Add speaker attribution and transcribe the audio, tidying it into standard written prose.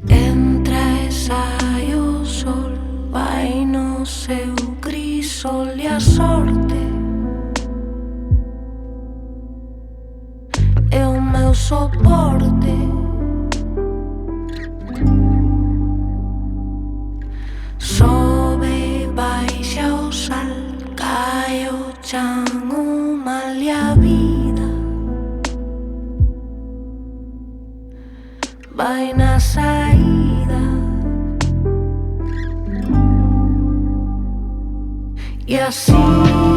Speaker 1: Entra e sai o sol, vai no seu crisol e a sorte é o meu soporte. Sobe, baixa o sal, cae o chan, o mal e a vida vai na saída. E assim